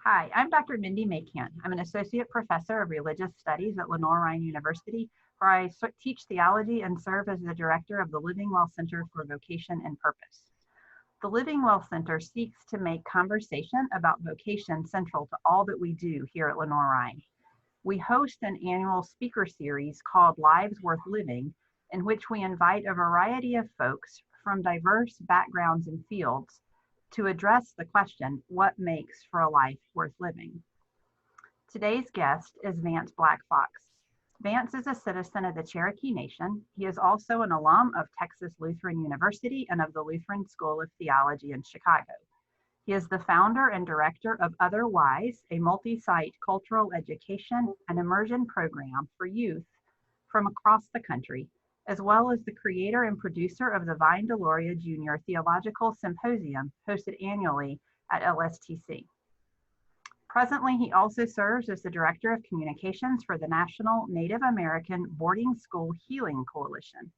Hi, I'm Dr. Mindy Macan. I'm an associate professor of religious studies at Lutheran University, where I teach theology and serve as the director of the Living Well Center for Vocation and Purpose. The Living Well Center seeks to make conversation about vocation central to all that we do here at Lutheran. We host an annual speaker series called Lives Worth Living, in which we invite a variety of folks from diverse backgrounds and fields to address the question, what makes for a life worth living? Today's guest is Vance Blackfox. Vance is a citizen of the Cherokee Nation. He is also an alum of Texas Lutheran University and of the Lutheran School of Theology in Chicago. He is the founder and director of Other+Wise, a multi-site cultural education and immersion program for youth from across the country, as well as the creator and producer of the Vine Deloria Jr. Theological Symposium hosted annually at LSTC. Presently, he also serves as the Director of Communications for the National Native American Boarding School Healing Coalition.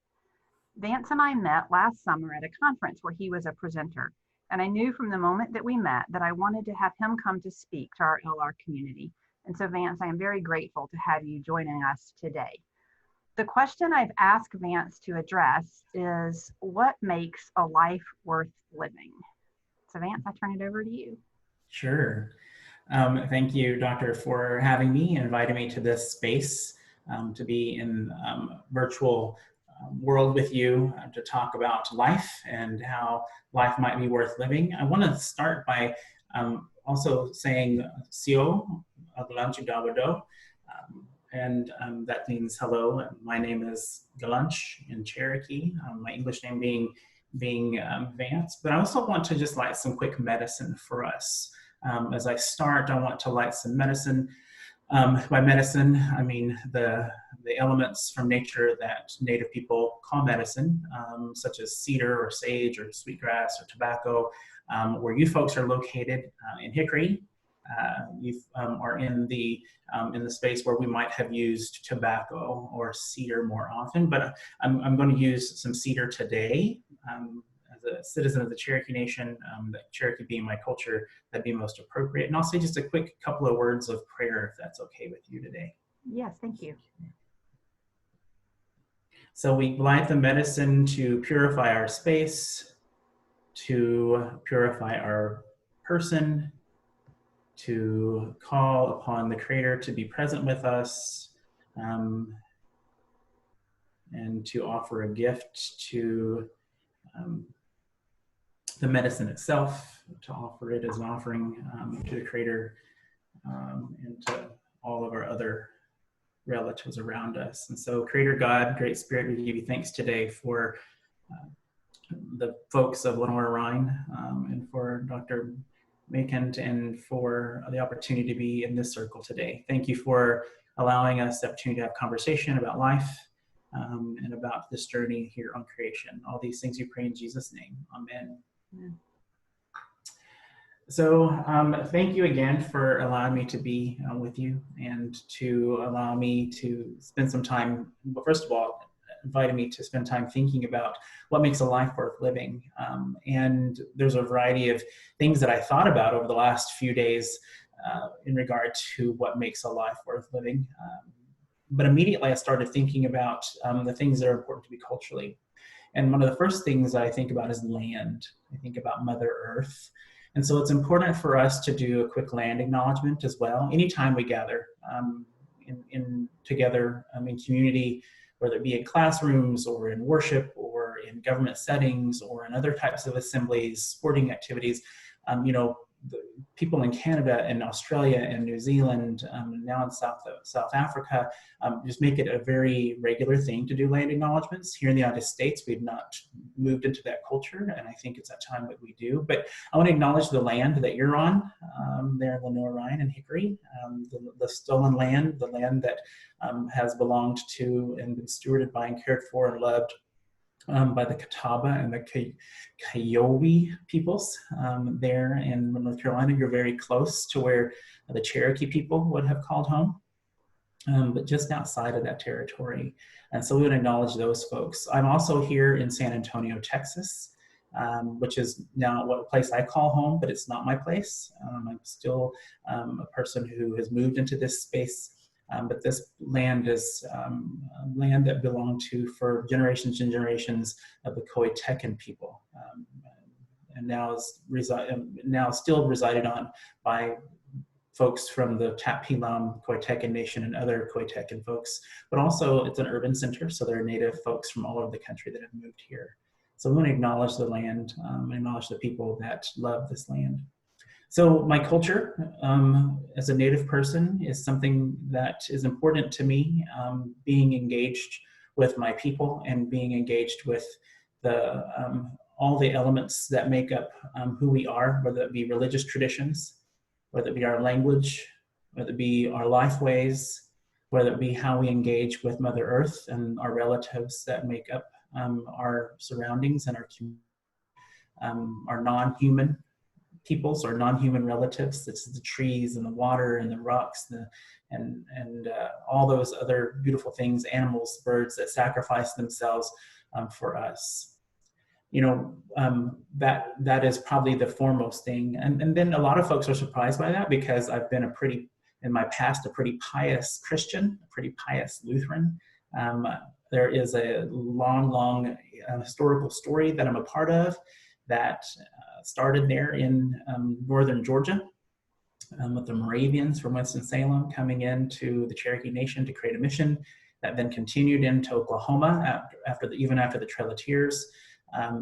Vance and I met last summer at a conference where he was a presenter, and I knew from the moment that we met that I wanted to have him come to speak to our LR community. And so Vance, I am very grateful to have you joining us today. The question I've asked Vance to address is, what makes a life worth living? So Vance, I turn it over to you. Sure. Thank you, Doctor, for having me and inviting me to this space to be in virtual world with you to talk about life and how life might be worth living. I want to start by also saying Sio Galanchi Dawado. And that means hello. My name is Galanch in Cherokee, my English name being Vance. But I also want to just light some quick medicine for us. As I start, I want to light some medicine. By medicine, I mean the elements from nature that Native people call medicine, such as cedar or sage or sweetgrass or tobacco. Where you folks are located in Hickory, you are in the space where we might have used tobacco or cedar more often, but I'm going to use some cedar today. As a citizen of the Cherokee Nation, the Cherokee being my culture, that'd be most appropriate. And I'll say just a quick couple of words of prayer, if that's okay with you today. Yes, thank you. So we light the medicine to purify our space, to purify our person, to call upon the Creator to be present with us, and to offer a gift to the medicine itself, to offer it as an offering to the Creator and to all of our other relatives around us. And so, Creator God, Great Spirit, we give you thanks today for the folks of Lenore Rhine and for Dr. Macan and for the opportunity to be in this circle today. Thank you for allowing us the opportunity to have conversation about life and about this journey here on creation. All these things we pray in Jesus' name. Amen. Amen. So thank you again for allowing me to be with you and to allow me to spend some time, well, first of all, invited me to spend time thinking about what makes a life worth living. And there's a variety of things that I thought about over the last few days in regard to what makes a life worth living. But immediately I started thinking about the things that are important to me culturally. And one of the first things that I think about is land. I think about Mother Earth. And so it's important for us to do a quick land acknowledgement as well. Anytime we gather together in community, whether it be in classrooms or in worship or in government settings or in other types of assemblies, sporting activities, the people in Canada and Australia and New Zealand, now in South Africa, just make it a very regular thing to do land acknowledgements. Here in the United States, we've not moved into that culture, and I think it's that time that we do. But I want to acknowledge the land that you're on, there in Lenore Rhine and Hickory, the stolen land, the land that has belonged to and been stewarded by and cared for and loved by the Catawba and the Kiowa peoples there in North Carolina. You're very close to where the Cherokee people would have called home, but just outside of that territory. And so we would acknowledge those folks. I'm also here in San Antonio, Texas, which is now what place I call home, but it's not my place. I'm still a person who has moved into this space, but this land is land that belonged to for generations and generations of the Coatecan people, and now still resided on by folks from the Tapilam Coatecan Nation and other Coatecan folks, but also it's an urban center, so there are native folks from all over the country that have moved here. So we want to acknowledge the land, acknowledge the people that love this land. So my culture as a native person is something that is important to me, being engaged with my people and being engaged with the all the elements that make up who we are, whether it be religious traditions, whether it be our language, whether it be our life ways, whether it be how we engage with Mother Earth and our relatives that make up our surroundings and our non-human peoples or non-human relatives. This is the trees and the water and the rocks and all those other beautiful things, animals, birds that sacrifice themselves for us. You know, that is probably the foremost thing. And then a lot of folks are surprised by that because I've been in my past, a pretty pious Christian, a pretty pious Lutheran. There is a long historical story that I'm a part of that started there in northern Georgia with the Moravians from Winston-Salem coming into the Cherokee Nation to create a mission that then continued into Oklahoma even after the Trail of Tears.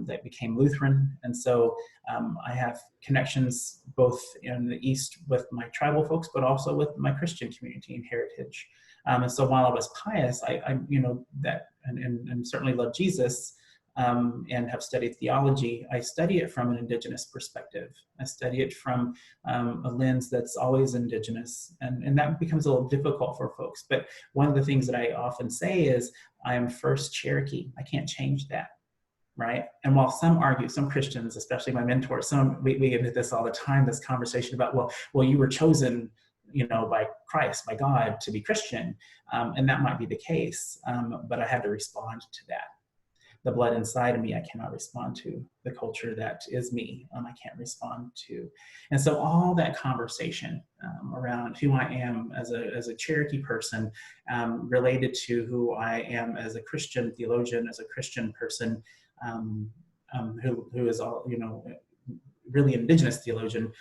That became Lutheran. And so I have connections both in the East with my tribal folks, but also with my Christian community and heritage. And so while I was pious, I you know, that, and certainly love Jesus and have studied theology, I study it from an indigenous perspective. I study it from a lens that's always indigenous. And that becomes a little difficult for folks. But one of the things that I often say is, I am first Cherokee. I can't change that. Right? And while some argue, some Christians, especially my mentors, we get into this all the time, this conversation about, well, you were chosen, you know, by Christ, by God to be Christian. And that might be the case, but I had to respond to that. The blood inside of me, I cannot respond to. The culture that is me, I can't respond to. And so all that conversation around who I am as a Cherokee person, related to who I am as a Christian theologian, as a Christian person, who is all, you know, really indigenous theologian,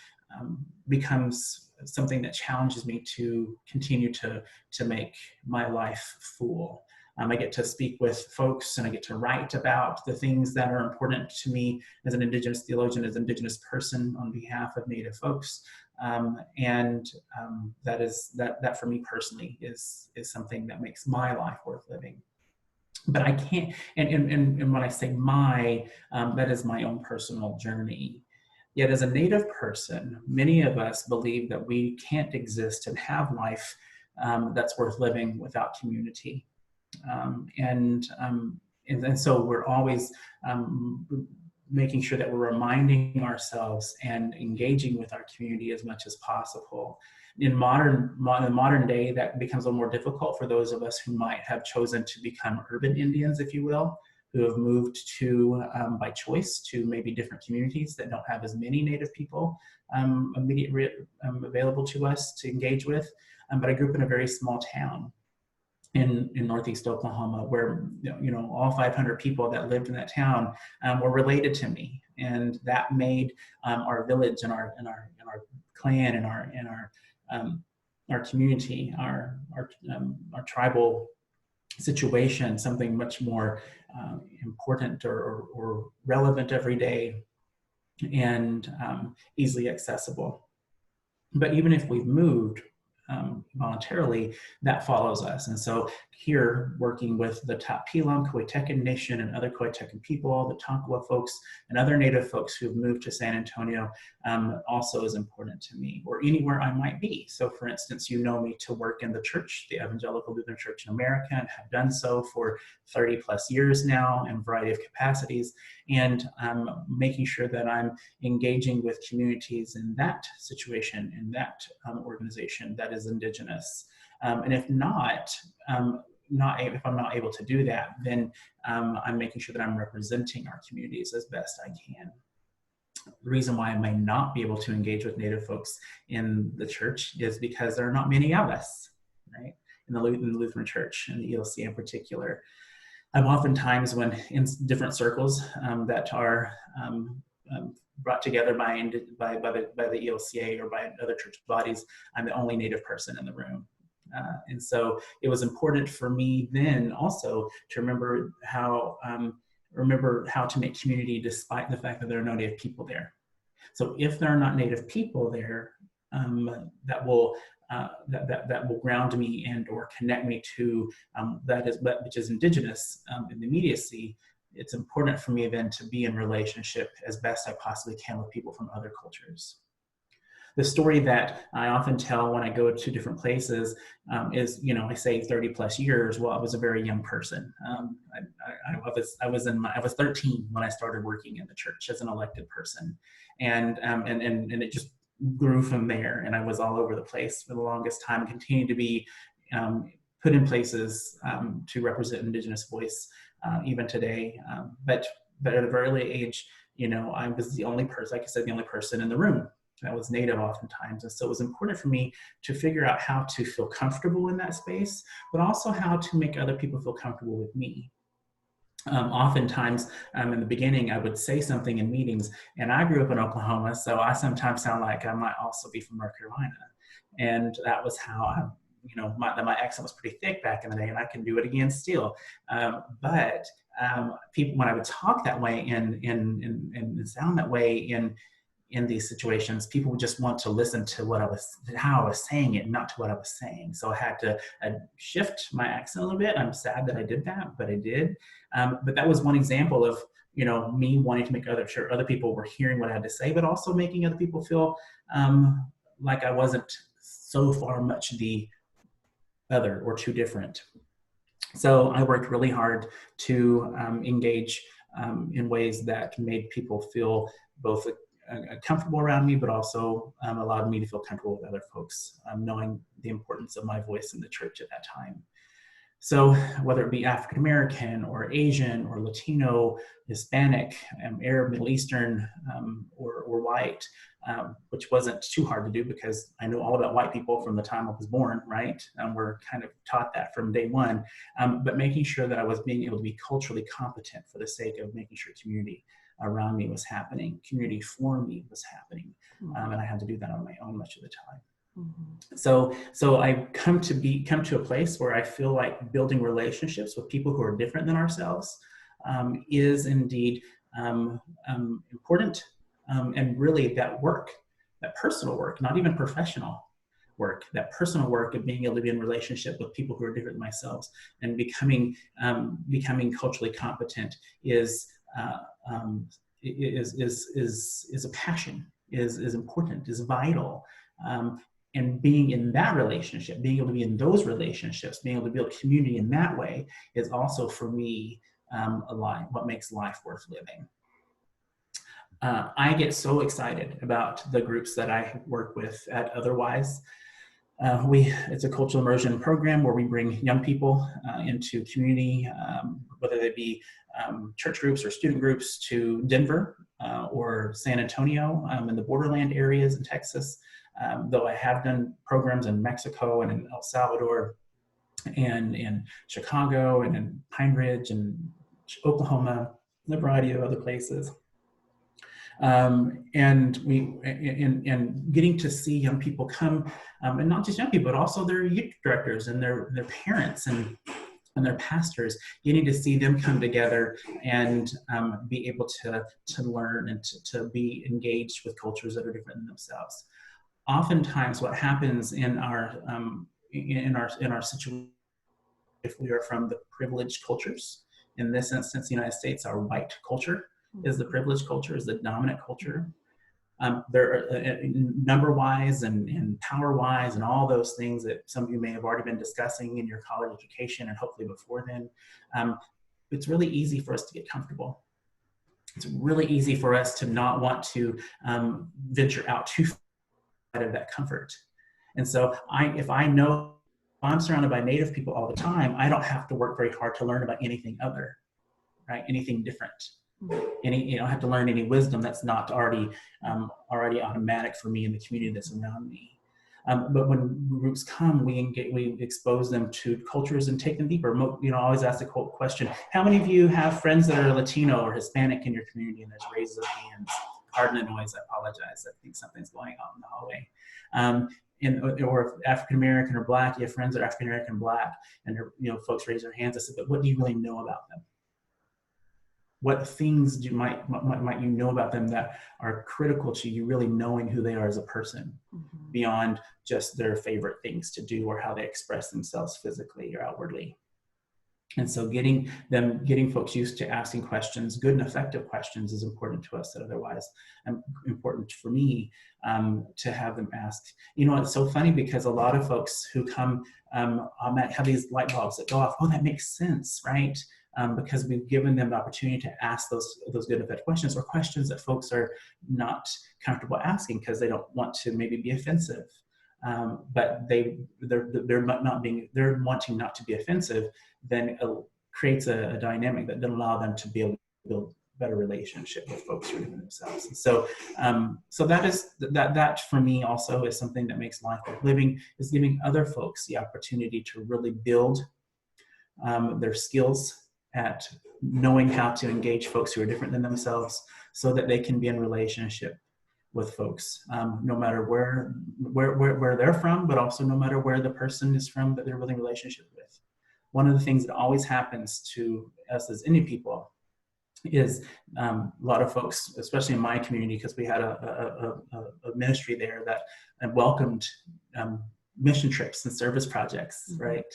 becomes something that challenges me to continue to make my life full. I get to speak with folks and I get to write about the things that are important to me as an indigenous theologian, as an indigenous person on behalf of Native folks. That for me personally is something that makes my life worth living. But I can't, and when I say that is my own personal journey. Yet as a Native person, many of us believe that we can't exist and have life that's worth living without community. And so we're always making sure that we're reminding ourselves and engaging with our community as much as possible. In modern day, that becomes a little more difficult for those of us who might have chosen to become urban Indians, if you will, who have moved to, by choice, to maybe different communities that don't have as many Native people available to us to engage with. But I grew up in a very small town in Northeast Oklahoma, where you know all 500 people that lived in that town were related to me, and that made our village and our clan and our community, our tribal situation something much more important or relevant every day and easily accessible. But even if we've moved voluntarily, that follows us. And so here, working with the Tapilam Coatecan Nation and other Coatecan people, the Tonkawa folks, and other Native folks who've moved to San Antonio also is important to me, or anywhere I might be. So for instance, you know me to work in the church, the Evangelical Lutheran Church in America, and have done so for 30 plus years now in a variety of capacities, and making sure that I'm engaging with communities in that situation, in that organization that is indigenous. And if not, if I'm not able to do that, then I'm making sure that I'm representing our communities as best I can. The reason why I may not be able to engage with Native folks in the church is because there are not many of us, right? In the Lutheran Church, and the ELC in particular. I'm oftentimes, when in different circles that are brought together by the ELCA or by other church bodies, I'm the only Native person in the room. And so it was important for me then also to remember how to make community despite the fact that there are no Native people there. So if there are not Native people there, that will ground me and or connect me to which is Indigenous in the immediacy. It's important for me then to be in relationship as best I possibly can with people from other cultures. The story that I often tell when I go to different places is, I say 30 plus years. Well, I was a very young person. I was 13 when I started working in the church as an elected person, and it just grew from there. And I was all over the place for the longest time, and continue to be put in places to represent Indigenous voice even today. But at a very late age, I was the only person, like I said, the only person in the room that was Native oftentimes. And so it was important for me to figure out how to feel comfortable in that space, but also how to make other people feel comfortable with me. Oftentimes, in the beginning, I would say something in meetings, and I grew up in Oklahoma, so I sometimes sound like I might also be from North Carolina. And that was how my accent was pretty thick back in the day, and I can do it again still. But people, when I would talk that way and sound that way in these situations, people would just want to listen to how I was saying it, not to what I was saying. So I had to shift my accent a little bit. I'm sad that I did that, but I did. But that was one example of, me wanting to make sure other people were hearing what I had to say, but also making other people feel like I wasn't so far much the other or too different. So I worked really hard to engage in ways that made people feel both comfortable around me, but also allowed me to feel comfortable with other folks, knowing the importance of my voice in the church at that time. So whether it be African American or Asian or Latino, Hispanic, Arab, Middle Eastern, or white, which wasn't too hard to do because I know all about white people from the time I was born, right? We're kind of taught that from day one, but making sure that I was being able to be culturally competent for the sake of making sure community around me was happening, community for me was happening, and I had to do that on my own much of the time. Mm-hmm. So I come to a place where I feel like building relationships with people who are different than ourselves is indeed important, and really that personal work, not even professional work, that personal work of being able to be in relationship with people who are different than myself and becoming culturally competent is a passion, is important, is vital. And being in that relationship, being able to be in those relationships, being able to build community in that way is also for me what makes life worth living. I get so excited about the groups that I work with at Other+Wise. It's a cultural immersion program where we bring young people into community, whether they be church groups or student groups, to Denver or San Antonio in the borderland areas in Texas, though I have done programs in Mexico and in El Salvador and in Chicago and in Pine Ridge and Oklahoma, and a variety of other places. And getting to see young people come, and not just young people, but also their youth directors and their parents and their pastors, getting to see them come together and be able to learn and to be engaged with cultures that are different than themselves. Oftentimes, what happens in our situation, if we are from the privileged cultures, in this instance, the United States, our white culture is the privileged culture, is the dominant culture. There are number-wise and power-wise and all those things that some of you may have already been discussing in your college education and hopefully before then. It's really easy for us to get comfortable. It's really easy for us to not want to venture out too far out of that comfort. And so if I know I'm surrounded by Native people all the time, I don't have to work very hard to learn about anything other, right? Anything different. I don't have to learn any wisdom that's not already automatic for me in the community that's around me. But when groups come, we expose them to cultures and take them deeper. I always ask the question, how many of you have friends that are Latino or Hispanic in your community? And there's raises of hands. Pardon the noise, I apologize. I think something's going on in the hallway. Or African American or Black, you have friends that are African American, Black, and folks raise their hands. I said, but what do you really know about them? What things might you know about them that are critical to you really knowing who they are as a person, beyond just their favorite things to do or how they express themselves physically or outwardly? And so getting folks used to asking questions, good and effective questions, is important to us. That otherwise important for me to have them asked. It's so funny because a lot of folks who come have these light bulbs that go off. Oh, that makes sense, right? Because we've given them the opportunity to ask those good and effective questions, or questions that folks are not comfortable asking because they don't want to maybe be offensive. But they're wanting not to be offensive, then it creates a dynamic that doesn't allow them to be able to build a better relationship with folks who are doing themselves. And so that for me also is something that makes life worth living, is giving other folks the opportunity to really build their skills at knowing how to engage folks who are different than themselves, so that they can be in relationship with folks, no matter where they're from, but also no matter where the person is from that they're building a relationship with. One of the things that always happens to us as Indian people is a lot of folks, especially in my community, because we had a ministry there that welcomed mission trips and service projects, right?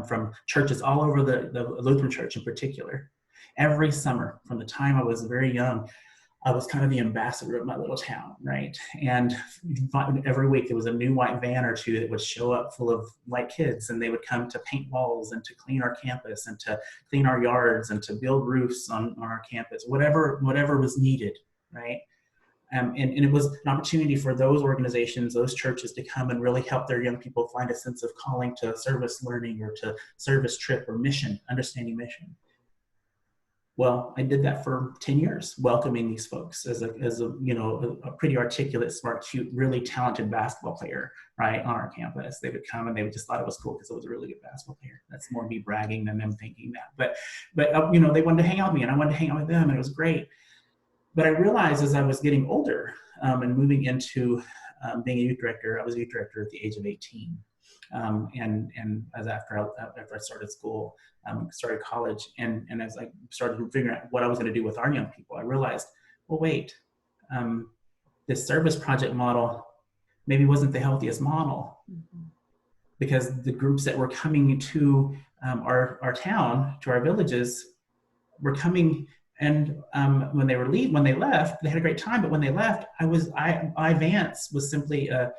From churches all over the Lutheran Church in particular. Every summer, from the time I was very young, I was kind of the ambassador of my little town, right? And every week there was a new white van or two that would show up full of white kids, and they would come to paint walls and to clean our campus and to clean our yards and to build roofs on our campus, whatever was needed, right? And it was an opportunity for those organizations, those churches, to come and really help their young people find a sense of calling to service learning or to service trip or mission, understanding mission. Well, I did that for 10 years, welcoming these folks as a pretty articulate, smart, cute, really talented basketball player, right, on our campus. They would come and they would just thought it was cool because it was a really good basketball player. That's more me bragging than them thinking that. But they wanted to hang out with me, and I wanted to hang out with them, and it was great. But I realized as I was getting older and moving into being a youth director, I was a youth director at the age of 18. And as after I started school, started college, and as I started figuring out what I was going to do with our young people, I realized, well, wait, this service project model maybe wasn't the healthiest model, because the groups that were coming to our town, to our villages, were coming. And when they left, they had a great time. But when they left, Vance was simply a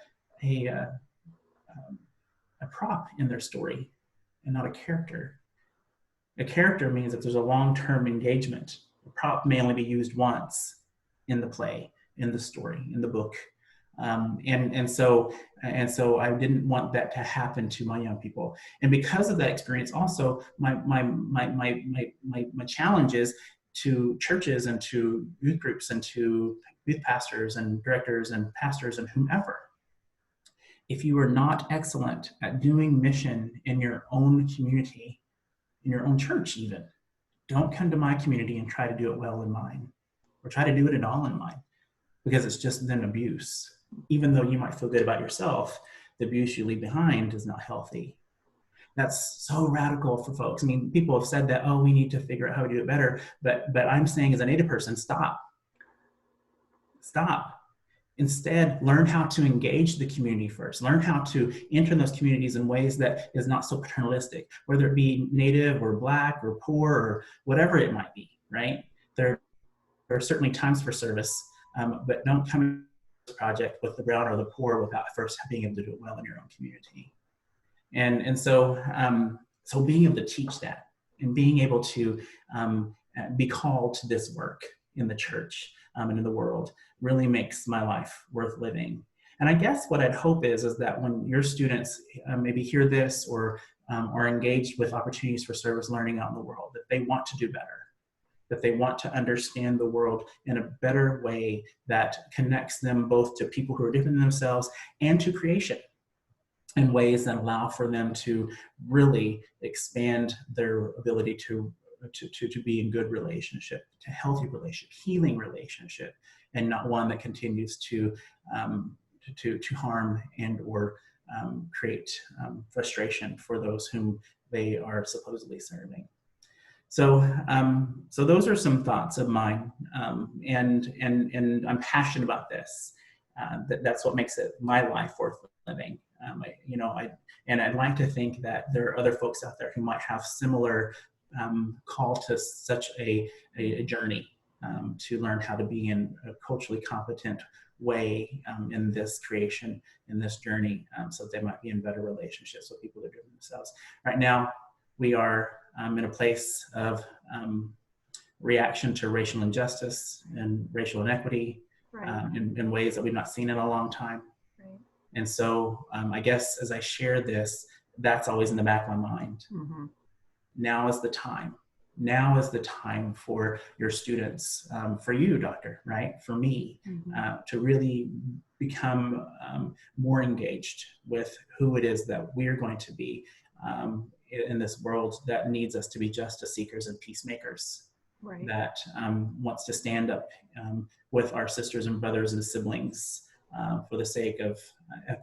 prop in their story, and not a character. A character means that there's a long-term engagement. A prop may only be used once in the play, in the story, in the book, and so I didn't want that to happen to my young people. And because of that experience, also my challenges to churches and to youth groups and to youth pastors and directors and pastors and whomever. If you are not excellent at doing mission in your own community, in your own church even, don't come to my community and try to do it well in mine, or try to do it at all in mine, because it's just then abuse. Even though you might feel good about yourself, the abuse you leave behind is not healthy. That's so radical for folks. I mean, people have said that, oh, we need to figure out how to do it better. But I'm saying as a Native person, stop. Instead, learn how to engage the community first. Learn how to enter those communities in ways that is not so paternalistic, whether it be Native or Black or poor or whatever it might be, right? There are certainly times for service, but don't come to this project with the brown or the poor without first being able to do it well in your own community. And so being able to teach that, and being able to be called to this work in the church and in the world, really makes my life worth living. And I guess what I'd hope is that when your students maybe hear this or are engaged with opportunities for service learning out in the world, that they want to do better, that they want to understand the world in a better way that connects them both to people who are different than themselves and to creation in ways that allow for them to really expand their ability to be in good relationship, to healthy relationship, healing relationship, and not one that continues to harm and or create frustration for those whom they are supposedly serving. So, so those are some thoughts of mine, and I'm passionate about this. That's what makes it my life worth living. I'd like to think that there are other folks out there who might have similar call to such a journey to learn how to be in a culturally competent way in this creation, in this journey, so they might be in better relationships with people that are doing themselves. Right now, we are in a place of reaction to racial injustice and racial inequity, right, in ways that we've not seen in a long time. Right. And so I guess as I share this, that's always in the back of my mind. Mm-hmm. Now is the time. Now is the time for your students, for you, doctor, right? For me, mm-hmm. To really become more engaged with who it is that we're going to be in this world that needs us to be justice seekers and peacemakers, right, that wants to stand up with our sisters and brothers and siblings for the sake of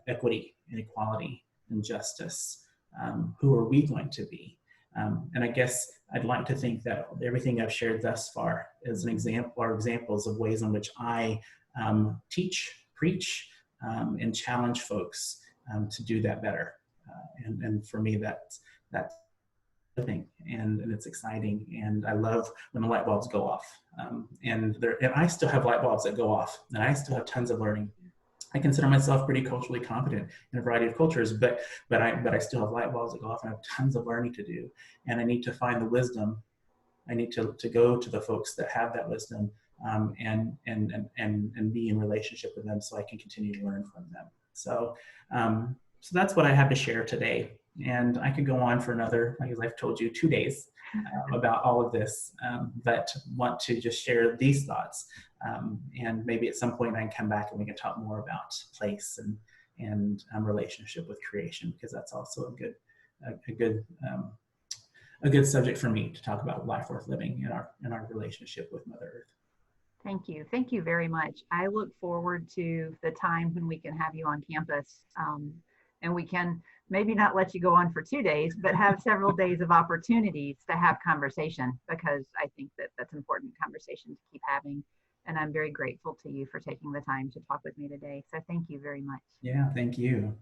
equity and equality and justice. Who are we going to be? And I guess I'd like to think that everything I've shared thus far is an example, or examples of ways in which I teach, preach, and challenge folks to do that better. And for me, that's living, and it's exciting, and I love when the light bulbs go off. And I still have light bulbs that go off, and I still have tons of learning. I consider myself pretty culturally competent in a variety of cultures, but I still have light bulbs that go off, and I have tons of learning to do. And I need to find the wisdom. I need to go to the folks that have that wisdom and be in relationship with them so I can continue to learn from them. So that's what I have to share today. And I could go on for another, like I've told you, 2 days about all of this, but want to just share these thoughts. And maybe at some point I can come back and we can talk more about place and relationship with creation, because that's also a good subject for me to talk about life worth living in our relationship with Mother Earth. Thank you. Thank you very much. I look forward to the time when we can have you on campus, and we can maybe not let you go on for 2 days, but have several days of opportunities to have conversation, because I think that that's important conversation to keep having. And I'm very grateful to you for taking the time to talk with me today. So thank you very much. Yeah, thank you.